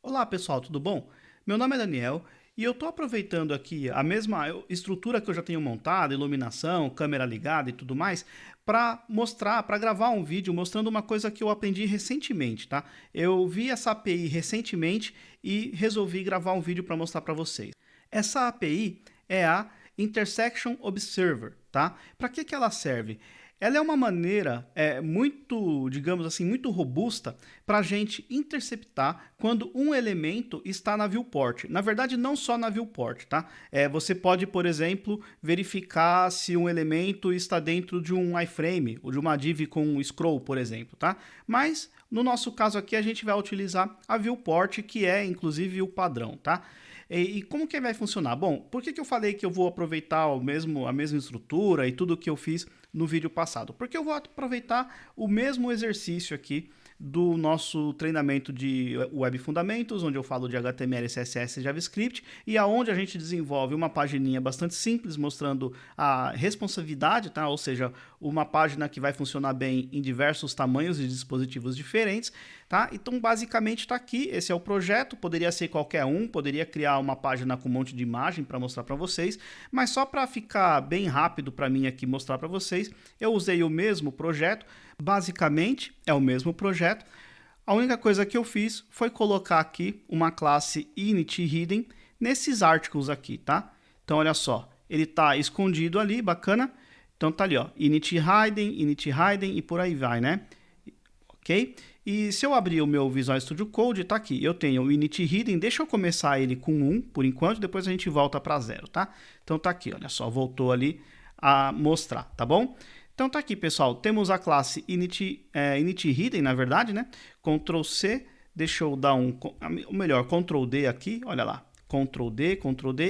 Olá pessoal, tudo bom? Meu nome é Daniel e eu estou aproveitando aqui a mesma estrutura que eu já tenho montada, iluminação, câmera ligada e tudo mais, para mostrar, para gravar um vídeo mostrando uma coisa que eu aprendi recentemente, tá? Eu vi essa API recentemente e resolvi gravar um vídeo para mostrar para vocês. Essa API é a Intersection Observer, tá? Para que ela serve? Ela é uma maneira muito, digamos assim, muito robusta para a gente interceptar quando um elemento está na viewport. Na verdade, não só na viewport, tá? Você pode, por exemplo, verificar se um elemento está dentro de um iframe ou de uma div com um scroll, por exemplo, tá? Mas, no nosso caso aqui, a gente vai utilizar a viewport, que é, inclusive, o padrão, tá? E como que vai funcionar? Bom, por que eu falei que eu vou aproveitar a mesma estrutura e tudo que eu fiz no vídeo passado? Porque eu vou aproveitar o mesmo exercício aqui do nosso treinamento de Web Fundamentos, onde eu falo de HTML, CSS e JavaScript, e aonde a gente desenvolve uma pagininha bastante simples, mostrando a responsividade, tá? Ou seja, uma página que vai funcionar bem em diversos tamanhos e dispositivos diferentes, tá? Então, basicamente está aqui, esse é o projeto, poderia ser qualquer um, poderia criar uma página com um monte de imagem para mostrar para vocês, mas só para ficar bem rápido para mim aqui mostrar para vocês, eu usei o mesmo projeto. Basicamente, é o mesmo projeto. A única coisa que eu fiz foi colocar aqui uma classe init_hidden nesses articles aqui, tá? Então, olha só, ele está escondido ali, bacana. Então, tá ali, ó, init_hidden e por aí vai, né? Ok? E se eu abrir o meu Visual Studio Code, tá aqui, eu tenho o init_hidden, deixa eu começar ele com 1 por enquanto, depois a gente volta para 0, tá? Então, tá aqui, olha só, voltou ali a mostrar, tá bom? Então tá aqui, pessoal, temos a classe init_hidden, na verdade, né? Ctrl C, deixa eu dar ou melhor, Ctrl D aqui, olha lá, Ctrl D,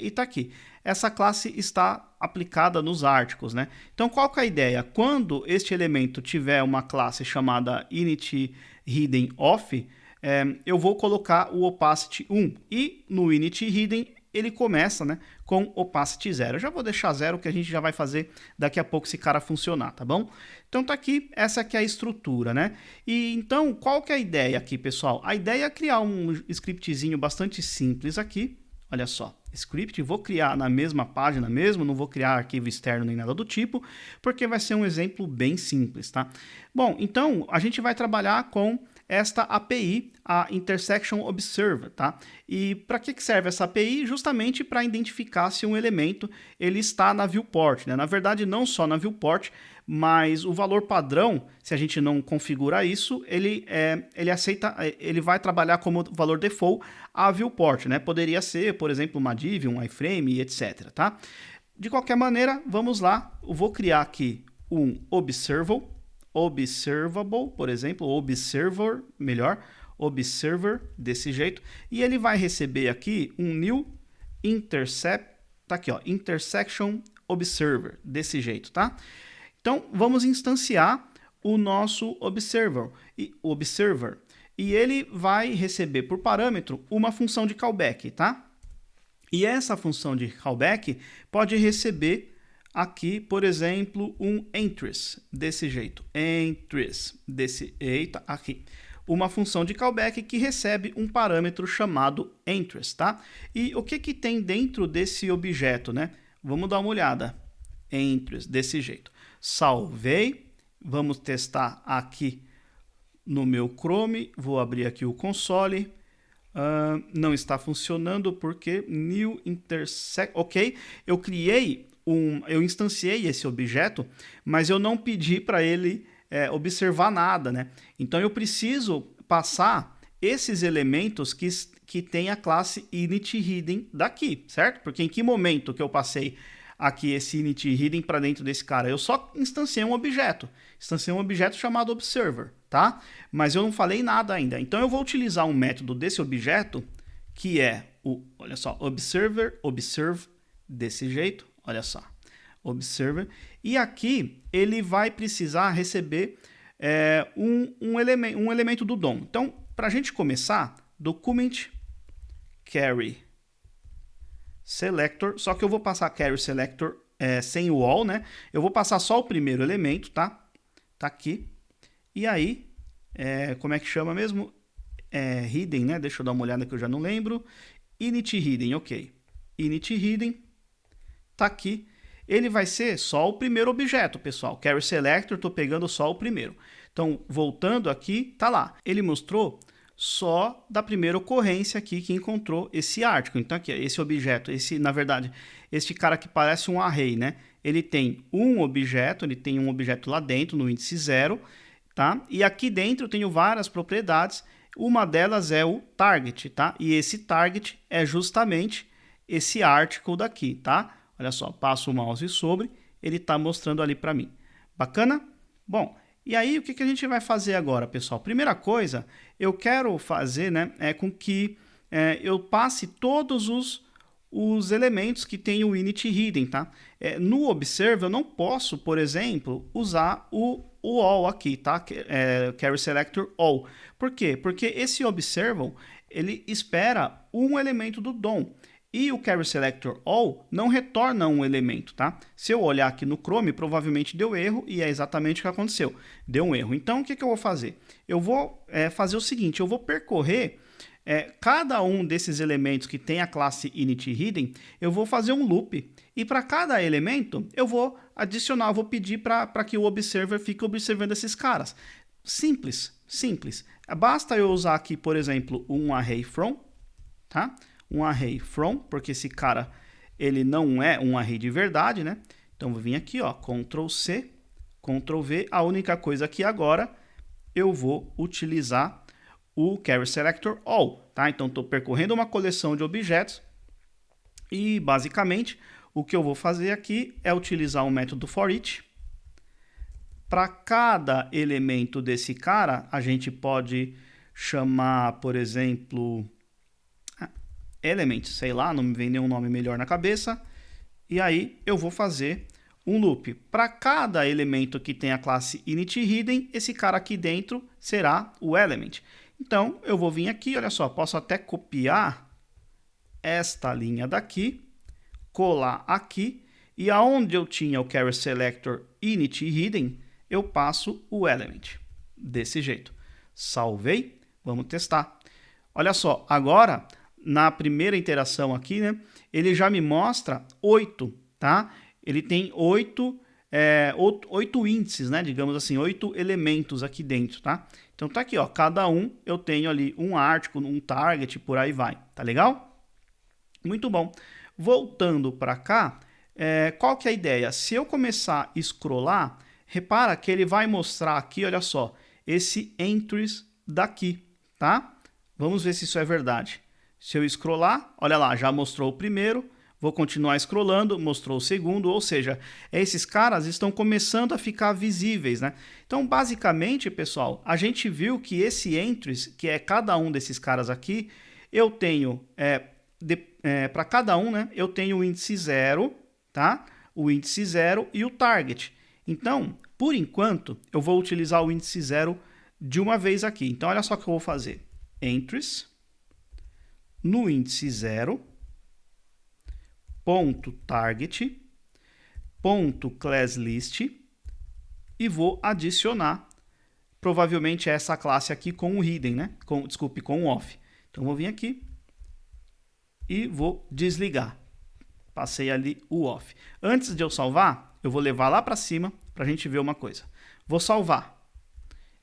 e tá aqui. Essa classe está aplicada nos artigos, né? Então qual que é a ideia? Quando este elemento tiver uma classe chamada init_hidden_off, eu vou colocar o opacity 1, e no init_hidden ele começa, né, com opacity 0. Eu já vou deixar 0, que a gente já vai fazer daqui a pouco esse cara funcionar, tá bom? Então tá aqui, essa aqui é a estrutura, né? E então, qual que é a ideia aqui, pessoal? A ideia é criar um scriptzinho bastante simples aqui. Olha só, script, vou criar na mesma página mesmo, não vou criar arquivo externo nem nada do tipo, porque vai ser um exemplo bem simples, tá? Bom, então a gente vai trabalhar com esta API, a Intersection Observer, tá? E para que serve essa API? Justamente para identificar se um elemento ele está na viewport, né? Na verdade, não só na viewport, mas o valor padrão, se a gente não configurar isso, ele aceita, ele vai trabalhar como valor default a viewport, né? Poderia ser, por exemplo, uma div, um iframe, etc, tá? De qualquer maneira, vamos lá, eu vou criar aqui um observable, por exemplo, observer, desse jeito, e ele vai receber aqui um new intercept, tá aqui, ó, intersection observer, desse jeito, tá? Então, vamos instanciar o nosso observer, e ele vai receber por parâmetro uma função de callback, tá? E essa função de callback pode receber aqui, por exemplo, um entries, desse jeito, eita, aqui. Uma função de callback que recebe um parâmetro chamado entries, tá? E o que tem dentro desse objeto, né? Vamos dar uma olhada. Entries, desse jeito. Salvei, vamos testar aqui no meu Chrome, vou abrir aqui o console. Não está funcionando porque new intersect, ok? Eu instanciei esse objeto, mas eu não pedi para ele observar nada, né? Então eu preciso passar esses elementos que tem a classe init_hidden daqui, certo? Porque em que momento que eu passei aqui esse init_hidden para dentro desse cara? Eu só instanciei um objeto chamado observer, tá? Mas eu não falei nada ainda. Então eu vou utilizar um método desse objeto que é olha só, observe desse jeito, olha só, observer, e aqui ele vai precisar receber um elemento do DOM. Então, para a gente começar, document carry selector, só que eu vou passar carry selector sem o all, né? Eu vou passar só o primeiro elemento, tá? Tá aqui. E aí, como é que chama mesmo? hidden, né? Deixa eu dar uma olhada que eu já não lembro. Init hidden, ok. Init hidden, tá aqui. Ele vai ser só o primeiro objeto, pessoal. Carry selector, estou pegando só o primeiro. Então, voltando aqui, tá lá. Ele mostrou só da primeira ocorrência aqui que encontrou esse article. Então, aqui, esse objeto, na verdade, este cara que parece um array, né? Ele tem um objeto lá dentro, no índice 0, tá? E aqui dentro eu tenho várias propriedades. Uma delas é o target, tá? E esse target é justamente esse article daqui, tá? Olha só, passo o mouse sobre, ele está mostrando ali para mim. Bacana? Bom, e aí o que a gente vai fazer agora, pessoal? Primeira coisa, eu quero fazer, né, com que eu passe todos os elementos que tem o init hidden, tá? No observe eu não posso, por exemplo, usar o all aqui, tá? Carry selector all. Por quê? Porque esse observable, ele espera um elemento do DOM. E o carry selector all não retorna um elemento, tá? Se eu olhar aqui no Chrome, provavelmente deu erro e é exatamente o que aconteceu. Deu um erro. Então, o que eu vou fazer? Eu vou fazer o seguinte, eu vou percorrer cada um desses elementos que tem a classe init hidden, eu vou fazer um loop. E para cada elemento, eu vou adicionar, eu vou pedir para que o observer fique observando esses caras. Simples, simples. Basta eu usar aqui, por exemplo, um array from, tá? Um array from, porque esse cara, ele não é um array de verdade, né? Então, vou vir aqui, ó, Ctrl C, Ctrl V. A única coisa aqui agora, eu vou utilizar o carry selector all, tá? Então, estou percorrendo uma coleção de objetos e, basicamente, o que eu vou fazer aqui é utilizar o método for-each. Para cada elemento desse cara, a gente pode chamar, por exemplo, element, sei lá, não me vem nenhum nome melhor na cabeça. E aí eu vou fazer um loop. Para cada elemento que tem a classe init hidden, esse cara aqui dentro será o element. Então eu vou vir aqui, olha só, posso até copiar esta linha daqui, colar aqui, e aonde eu tinha o carry selector init hidden, eu passo o element. Desse jeito. Salvei, vamos testar. Olha só, agora na primeira interação aqui, né, ele já me mostra 8, tá? Ele tem 8 índices, né, digamos assim, 8 elementos aqui dentro, tá? Então tá aqui, ó, cada um eu tenho ali um article, um target, por aí vai, tá legal? Muito bom. Voltando para cá, qual que é a ideia? Se eu começar a scrollar, repara que ele vai mostrar aqui, olha só, esse entries daqui, tá? Vamos ver se isso é verdade. Se eu scrollar, olha lá, já mostrou o primeiro, vou continuar scrollando, mostrou o segundo, ou seja, esses caras estão começando a ficar visíveis, né? Então, basicamente, pessoal, a gente viu que esse entries, que é cada um desses caras aqui, eu tenho, para cada um, né, eu tenho o índice 0, tá? O índice 0 e o target. Então, por enquanto, eu vou utilizar o índice 0 de uma vez aqui. Então, olha só o que eu vou fazer. Entries, no índice 0, ponto target, ponto class list, e vou adicionar, provavelmente, essa classe aqui com o hidden, né? Com o off. Então, vou vir aqui e vou desligar. Passei ali o off. Antes de eu salvar, eu vou levar lá para cima para a gente ver uma coisa. Vou salvar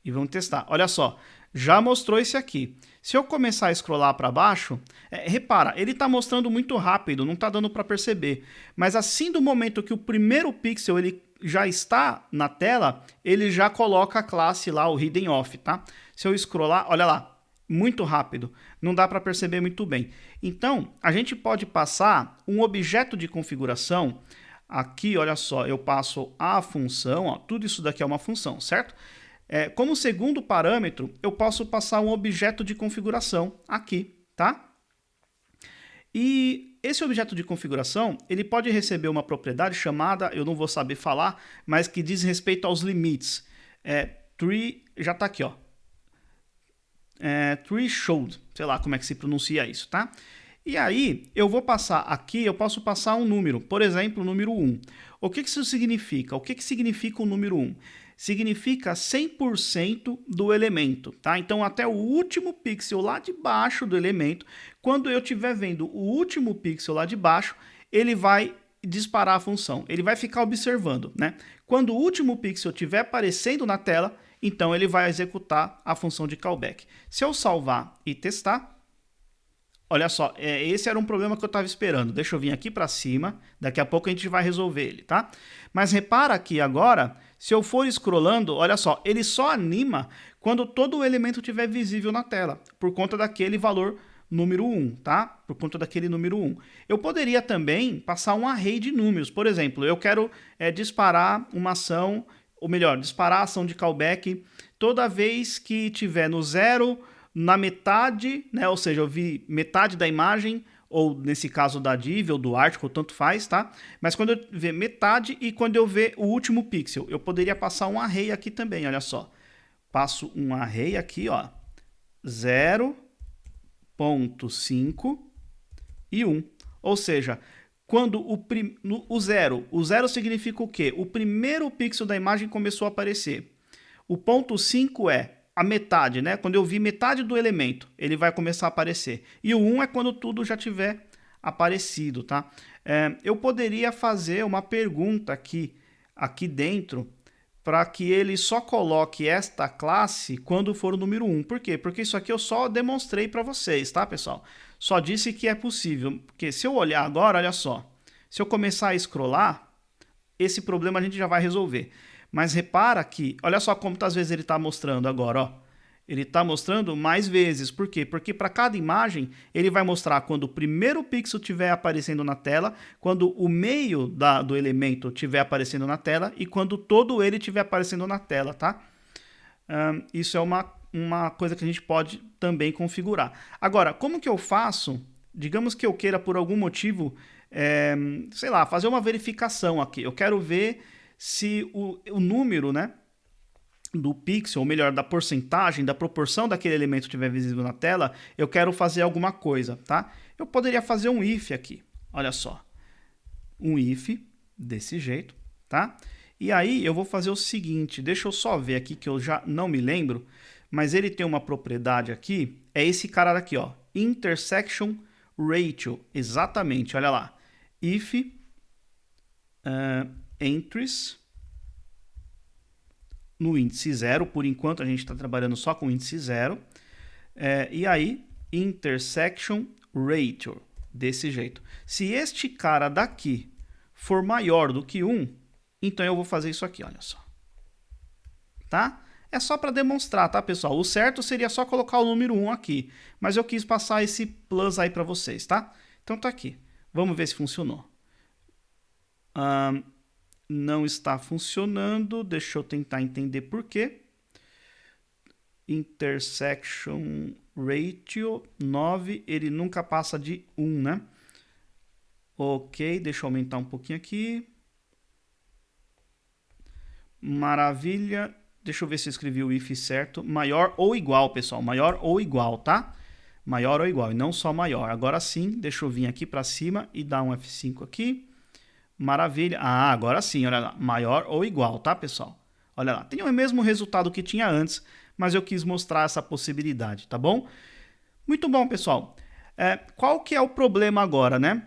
e vamos testar. Olha só, já mostrou esse aqui. Se eu começar a scrollar para baixo, repara, ele está mostrando muito rápido, não está dando para perceber. Mas assim do momento que o primeiro pixel ele já está na tela, ele já coloca a classe lá, o hidden off, tá? Se eu scrollar, olha lá, muito rápido, não dá para perceber muito bem. Então, a gente pode passar um objeto de configuração. Aqui, olha só, eu passo a função, ó, tudo isso daqui é uma função, certo? Como segundo parâmetro, eu posso passar um objeto de configuração aqui, tá? E esse objeto de configuração, ele pode receber uma propriedade chamada, eu não vou saber falar, mas que diz respeito aos limites. Tree, já está aqui, ó. Threshold, sei lá como é que se pronuncia isso, tá? E aí, eu vou passar aqui, eu posso passar um número, por exemplo, o número 1. O que isso significa? O que significa o número 1? significa 100% do elemento, tá? Então, até o último pixel lá de baixo do elemento, quando eu estiver vendo o último pixel lá de baixo, ele vai disparar a função. Ele vai ficar observando, né? Quando o último pixel estiver aparecendo na tela, então ele vai executar a função de callback. Se eu salvar e testar, olha só, esse era um problema que eu estava esperando. Deixa eu vir aqui para cima, daqui a pouco a gente vai resolver ele, tá? Mas repara aqui agora, se eu for scrollando, olha só, ele só anima quando todo o elemento estiver visível na tela, por conta daquele valor número 1, tá? Por conta daquele número 1. Eu poderia também passar um array de números. Por exemplo, eu quero disparar uma ação, ou melhor, disparar a ação de callback toda vez que tiver no 0, na metade, né? Ou seja, eu vi metade da imagem, ou nesse caso da div ou do article, tanto faz, tá? Mas quando eu ver metade e quando eu ver o último pixel, eu poderia passar um array aqui também, olha só. Passo um array aqui, ó, 0.5 e 1. Ou seja, quando o zero significa o quê? O primeiro pixel da imagem começou a aparecer. O ponto 5 é a metade, né? Quando eu vi metade do elemento, ele vai começar a aparecer. E o 1 é quando tudo já tiver aparecido, tá? Eu poderia fazer uma pergunta aqui dentro para que ele só coloque esta classe quando for o número 1. Por quê? Porque isso aqui eu só demonstrei para vocês, tá, pessoal? Só disse que é possível. Porque se eu olhar agora, olha só. Se eu começar a scrollar, esse problema a gente já vai resolver. Mas repara que, olha só quantas vezes ele está mostrando agora, ó. Ele está mostrando mais vezes. Por quê? Porque para cada imagem, ele vai mostrar quando o primeiro pixel estiver aparecendo na tela, quando o meio do elemento estiver aparecendo na tela e quando todo ele estiver aparecendo na tela, tá? Isso é uma coisa que a gente pode também configurar. Agora, como que eu faço? Digamos que eu queira, por algum motivo, sei lá, fazer uma verificação aqui. Eu quero ver se o número, né, do pixel, ou melhor, da porcentagem, da proporção daquele elemento estiver visível na tela, eu quero fazer alguma coisa, tá? Eu poderia fazer um if aqui, olha só. Um if, desse jeito, tá? E aí eu vou fazer o seguinte, deixa eu só ver aqui que eu já não me lembro, mas ele tem uma propriedade aqui, é esse cara daqui, ó, intersection ratio, exatamente, olha lá. If entries no índice 0, por enquanto a gente está trabalhando só com índice 0, e aí intersection ratio, desse jeito. Se este cara daqui for maior do que 1, então eu vou fazer isso aqui, olha só. Tá? É só para demonstrar, tá, pessoal? O certo seria só colocar o número 1 aqui, mas eu quis passar esse plus aí para vocês, tá? Então tá aqui. Vamos ver se funcionou. Não está funcionando, deixa eu tentar entender por quê. Intersection ratio 9, ele nunca passa de 1, né? Ok, deixa eu aumentar um pouquinho aqui. Maravilha. Deixa eu ver se eu escrevi o if certo. Maior ou igual, pessoal. Maior ou igual, tá? Maior ou igual, e não só maior. Agora sim, deixa eu vir aqui para cima e dar um F5 aqui. Maravilha. Ah, agora sim, olha lá. Maior ou igual, tá, pessoal? Olha lá. Tem o mesmo resultado que tinha antes, mas eu quis mostrar essa possibilidade, tá bom? Muito bom, pessoal. Qual que é o problema agora, né?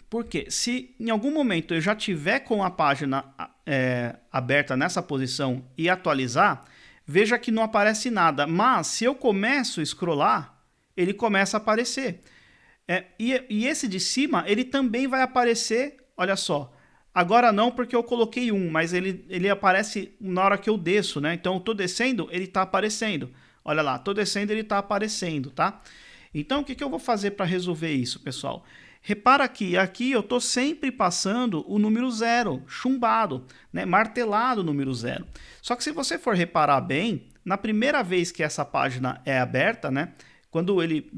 Porque se em algum momento eu já tiver com a página aberta nessa posição e atualizar, veja que não aparece nada. Mas se eu começo a scrollar, ele começa a aparecer. E esse de cima, ele também vai aparecer, olha só. Agora não, porque eu coloquei 1, mas ele aparece na hora que eu desço, né? Então eu estou descendo, ele está aparecendo. Olha lá, estou descendo, ele está aparecendo, tá? Então o que eu vou fazer para resolver isso, pessoal? Repara que aqui eu estou sempre passando o número 0, chumbado, né? Martelado o número 0. Só que se você for reparar bem, na primeira vez que essa página é aberta, né? Quando ele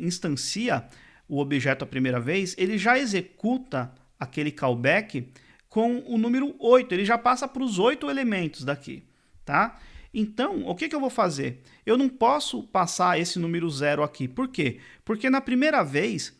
instancia o objeto a primeira vez, ele já executa aquele callback com o número 8. Ele já passa para os 8 elementos daqui, tá? Então, o que eu vou fazer? Eu não posso passar esse número 0 aqui. Por quê? Porque na primeira vez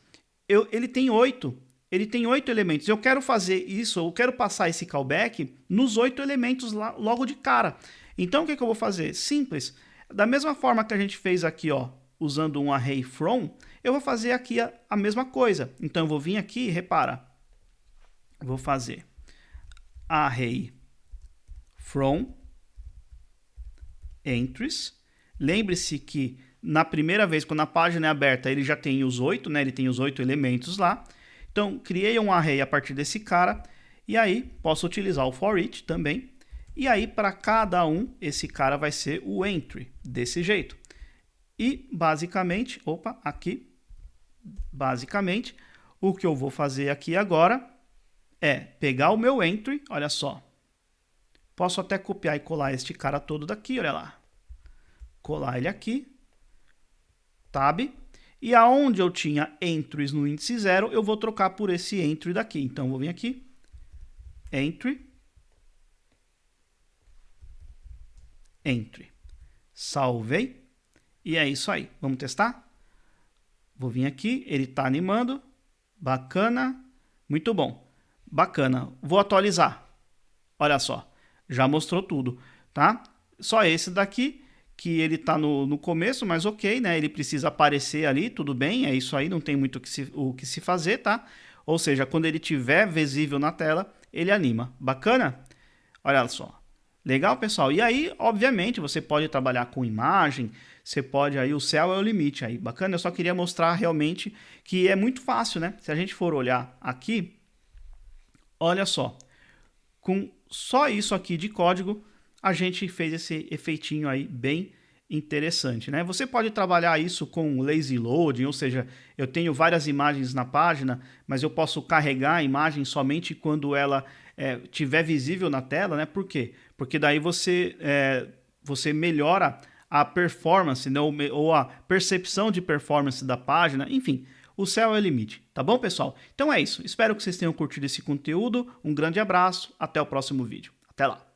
ele tem 8 ele tem 8 elementos. Eu quero fazer isso, eu quero passar esse callback nos 8 elementos lá, logo de cara. Então, o que eu vou fazer? Simples. Da mesma forma que a gente fez aqui, ó, usando um array from, eu vou fazer aqui a mesma coisa. Então, eu vou vir aqui, repara, vou fazer array from entries. Lembre-se que na primeira vez, quando a página é aberta, ele já tem os 8, né? Ele tem os 8 elementos lá. Então, criei um array a partir desse cara, e aí posso utilizar o for each também. E aí, para cada um, esse cara vai ser o entry, desse jeito. E, basicamente, basicamente, o que eu vou fazer aqui agora é pegar o meu entry, olha só. Posso até copiar e colar este cara todo daqui, olha lá. Colar ele aqui. Tab. E aonde eu tinha entries no índice 0, eu vou trocar por esse entry daqui. Então, eu vou vir aqui. Entry. Entry. Salvei. E é isso aí. Vamos testar? Vou vir aqui. Ele está animando. Bacana. Muito bom. Bacana. Vou atualizar. Olha só. Já mostrou tudo, tá? Só esse daqui, que ele está no começo, mas ok, né? Ele precisa aparecer ali, tudo bem, é isso aí, não tem muito o que se fazer, tá? Ou seja, quando ele estiver visível na tela, ele anima. Bacana? Olha só. Legal, pessoal? E aí, obviamente, você pode trabalhar com imagem, você pode aí, o céu é o limite aí. Bacana? Eu só queria mostrar realmente que é muito fácil, né? Se a gente for olhar aqui, olha só, com só isso aqui de código, a gente fez esse efeitinho aí bem interessante, né? Você pode trabalhar isso com lazy loading, ou seja, eu tenho várias imagens na página, mas eu posso carregar a imagem somente quando ela estiver visível na tela, né? Por quê? Porque daí você melhora a performance, né? ou a percepção de performance da página, enfim. O céu é o limite, tá bom, pessoal? Então é isso. Espero que vocês tenham curtido esse conteúdo. Um grande abraço. Até o próximo vídeo. Até lá.